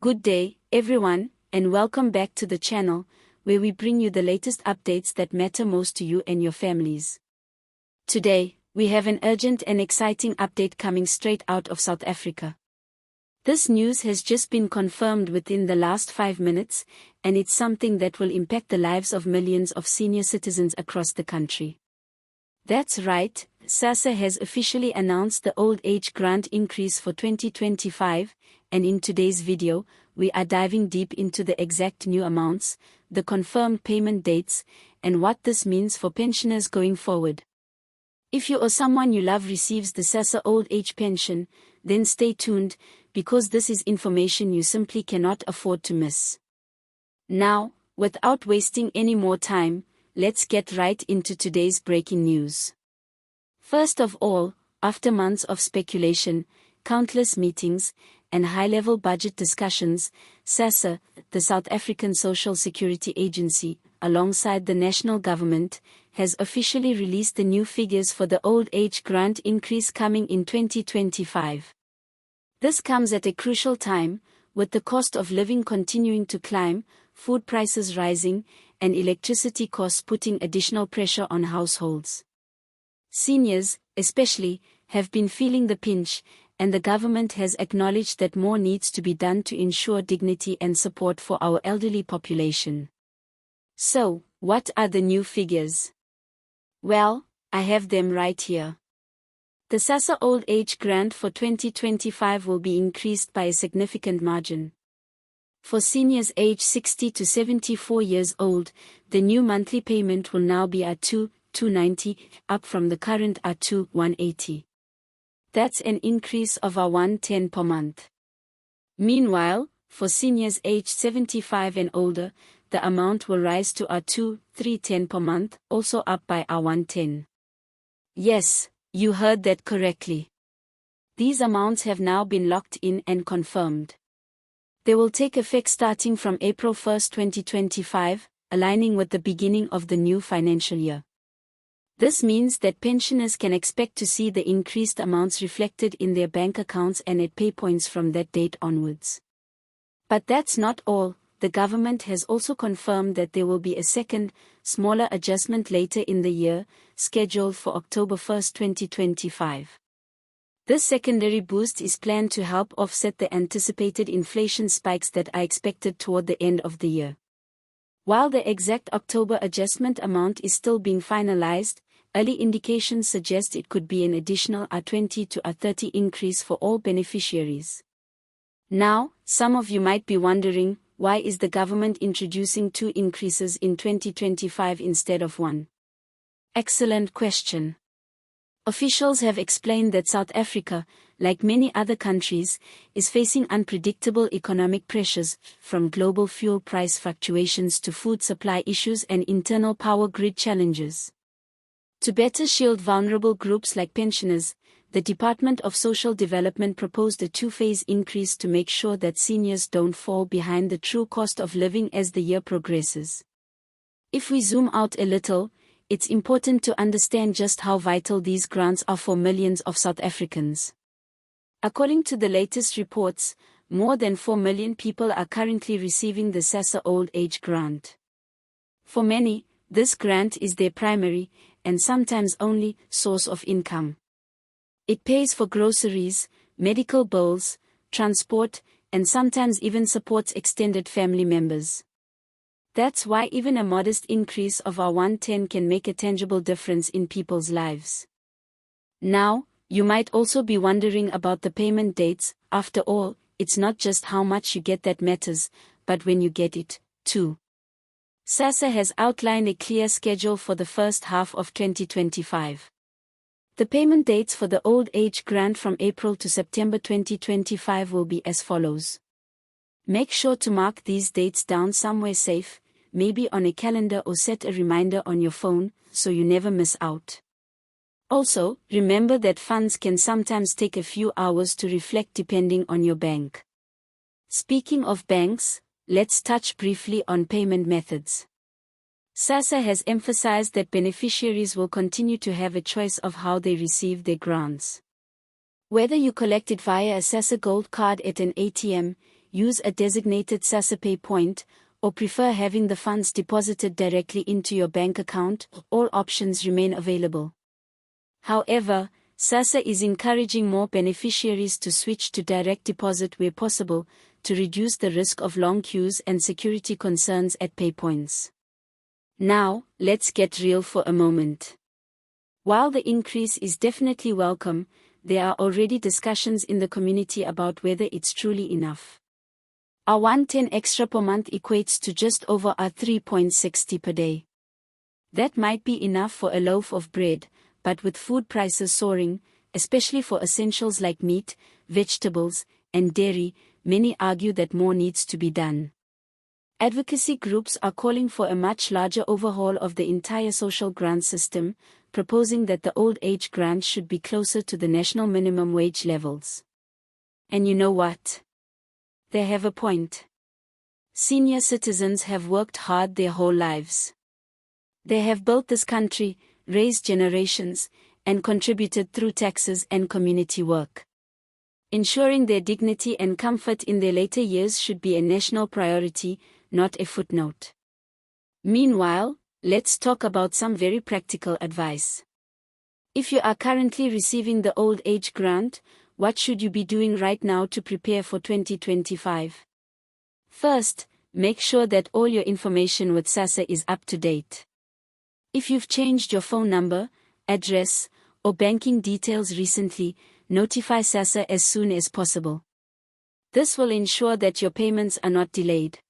Good day, everyone, and welcome back to the channel, where we bring you the latest updates that matter most to you and your families. Today, we have an urgent and exciting update coming straight out of South Africa. This news has just been confirmed within the last 5 minutes, and it's something that will impact the lives of millions of senior citizens across the country. That's right, SASSA has officially announced the old age grant increase for 2025, and in today's video, we are diving deep into the exact new amounts, the confirmed payment dates, and what this means for pensioners going forward. If you or someone you love receives the SASSA Old Age Pension, then stay tuned, because this is information you simply cannot afford to miss. Now, without wasting any more time, let's get right into today's breaking news. First of all, after months of speculation, countless meetings, and high-level budget discussions, SASSA, the South African Social Security Agency, alongside the national government, has officially released the new figures for the old age grant increase coming in 2025. This comes at a crucial time, with the cost of living continuing to climb, food prices rising, and electricity costs putting additional pressure on households. Seniors, especially, have been feeling the pinch, and the government has acknowledged that more needs to be done to ensure dignity and support for our elderly population. So, what are the new figures? Well, I have them right here. The SASSA Old Age Grant for 2025 will be increased by a significant margin. For seniors aged 60 to 74 years old, the new monthly payment will now be at R290, up from the current R180. That's an increase of R110 per month. Meanwhile, for seniors aged 75 and older, the amount will rise to R310 per month, also up by R110. Yes, you heard that correctly. These amounts have now been locked in and confirmed. They will take effect starting from April 1, 2025, aligning with the beginning of the new financial year. This means that pensioners can expect to see the increased amounts reflected in their bank accounts and at pay points from that date onwards. But that's not all. The government has also confirmed that there will be a second, smaller adjustment later in the year, scheduled for October 1, 2025. This secondary boost is planned to help offset the anticipated inflation spikes that are expected toward the end of the year. While the exact October adjustment amount is still being finalized, early indications suggest it could be an additional R20 to R30 increase for all beneficiaries. Now, some of you might be wondering, why is the government introducing 2 increases in 2025 instead of 1? Excellent question. Officials have explained that South Africa, like many other countries, is facing unpredictable economic pressures, from global fuel price fluctuations to food supply issues and internal power grid challenges. To better shield vulnerable groups like pensioners, the Department of Social Development proposed a 2-phase increase to make sure that seniors don't fall behind the true cost of living as the year progresses. If we zoom out a little, it's important to understand just how vital these grants are for millions of South Africans. According to the latest reports, more than 4 million people are currently receiving the SASSA Old Age Grant. For many, this grant is their primary, and sometimes only, source of income. It pays for groceries, medical bills, transport, and sometimes even supports extended family members. That's why even a modest increase of R110 can make a tangible difference in people's lives. Now, you might also be wondering about the payment dates. After all, it's not just how much you get that matters, but when you get it, too. SASSA has outlined a clear schedule for the first half of 2025. The payment dates for the old age grant from April to September 2025 will be as follows. Make sure to mark these dates down somewhere safe, maybe on a calendar or set a reminder on your phone, so you never miss out. Also, remember that funds can sometimes take a few hours to reflect depending on your bank. Speaking of banks, let's touch briefly on payment methods. SASSA has emphasized that beneficiaries will continue to have a choice of how they receive their grants. Whether you collect it via a SASSA Gold card at an ATM, use a designated SASSA Pay point, or prefer having the funds deposited directly into your bank account, all options remain available. However, SASSA is encouraging more beneficiaries to switch to direct deposit where possible, to reduce the risk of long queues and security concerns at pay points. Now, let's get real for a moment. While the increase is definitely welcome, there are already discussions in the community about whether it's truly enough. Our 110 extra per month equates to just over our 3.60 per day. That might be enough for a loaf of bread, but with food prices soaring, especially for essentials like meat, vegetables, and dairy, many argue that more needs to be done. Advocacy groups are calling for a much larger overhaul of the entire social grant system, proposing that the old age grant should be closer to the national minimum wage levels. And you know what? They have a point. Senior citizens have worked hard their whole lives. They have built this country, raised generations, and contributed through taxes and community work. Ensuring their dignity and comfort in their later years should be a national priority, not a footnote. Meanwhile, let's talk about some very practical advice. If you are currently receiving the old age grant, what should you be doing right now to prepare for 2025? First, make sure that all your information with SASSA is up to date. If you've changed your phone number, address, or banking details recently, notify SASSA as soon as possible. This will ensure that your payments are not delayed.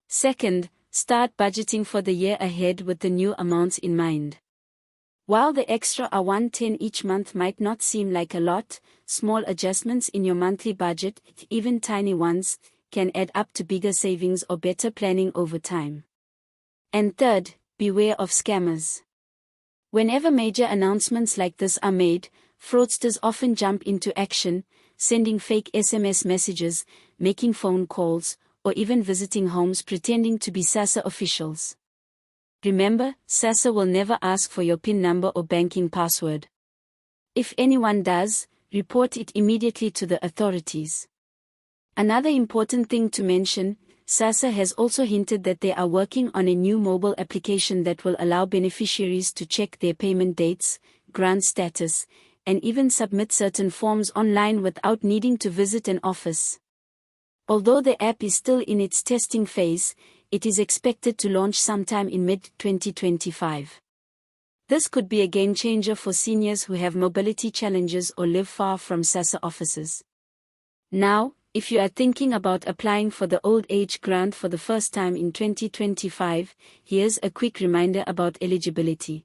Second, start budgeting for the year ahead with the new amounts in mind. While the extra $110 each month might not seem like a lot, small adjustments in your monthly budget, even tiny ones, can add up to bigger savings or better planning over time. And third, beware of scammers. Whenever major announcements like this are made, fraudsters often jump into action, sending fake SMS messages, making phone calls, or even visiting homes pretending to be SASSA officials. Remember, SASSA will never ask for your PIN number or banking password. If anyone does, report it immediately to the authorities. Another important thing to mention, SASSA has also hinted that they are working on a new mobile application that will allow beneficiaries to check their payment dates, grant status, and even submit certain forms online without needing to visit an office. Although the app is still in its testing phase, it is expected to launch sometime in mid-2025. This could be a game-changer for seniors who have mobility challenges or live far from SASSA offices. Now, if you are thinking about applying for the old age grant for the first time in 2025, here's a quick reminder about eligibility.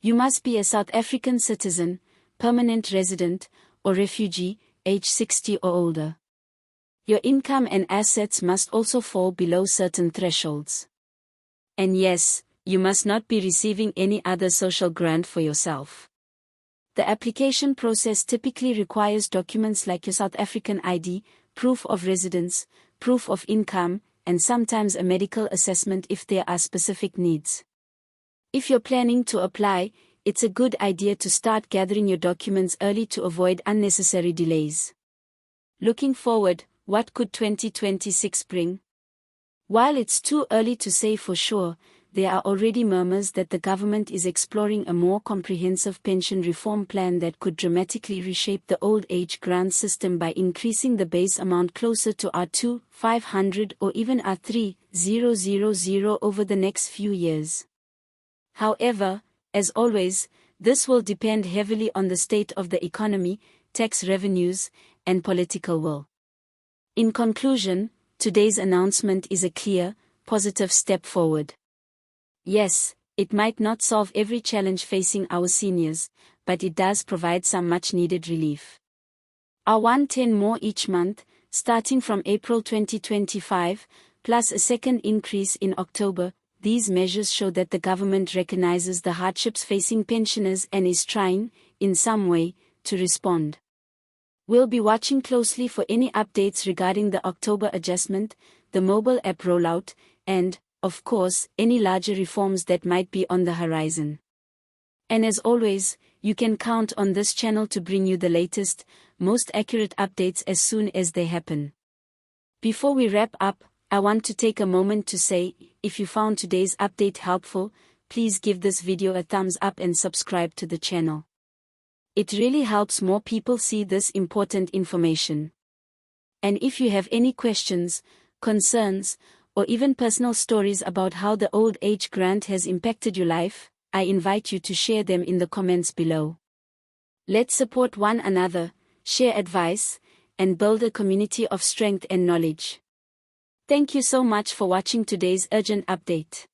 You must be a South African citizen, permanent resident, or refugee, age 60 or older. Your income and assets must also fall below certain thresholds. And yes, you must not be receiving any other social grant for yourself. The application process typically requires documents like your South African ID, proof of residence, proof of income, and sometimes a medical assessment if there are specific needs. If you're planning to apply, it's a good idea to start gathering your documents early to avoid unnecessary delays. Looking forward, what could 2026 bring? While it's too early to say for sure, there are already murmurs that the government is exploring a more comprehensive pension reform plan that could dramatically reshape the old age grant system by increasing the base amount closer to our 2,500 or even our 3,000 over the next few years. However, as always, this will depend heavily on the state of the economy, tax revenues, and political will. In conclusion, today's announcement is a clear, positive step forward. Yes, it might not solve every challenge facing our seniors, but it does provide some much-needed relief. Our 110 more each month, starting from April 2025, plus a second increase in October, these measures show that the government recognizes the hardships facing pensioners and is trying, in some way, to respond. We'll be watching closely for any updates regarding the October adjustment, the mobile app rollout, and, of course, any larger reforms that might be on the horizon. And as always, you can count on this channel to bring you the latest, most accurate updates as soon as they happen. Before we wrap up, I want to take a moment to say, if you found today's update helpful, please give this video a thumbs up and subscribe to the channel. It really helps more people see this important information. And if you have any questions, concerns, or even personal stories about how the old age grant has impacted your life, I invite you to share them in the comments below. Let's support one another, share advice, and build a community of strength and knowledge. Thank you so much for watching today's urgent update.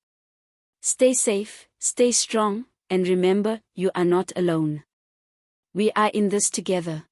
Stay safe, stay strong, and remember, you are not alone. We are in this together.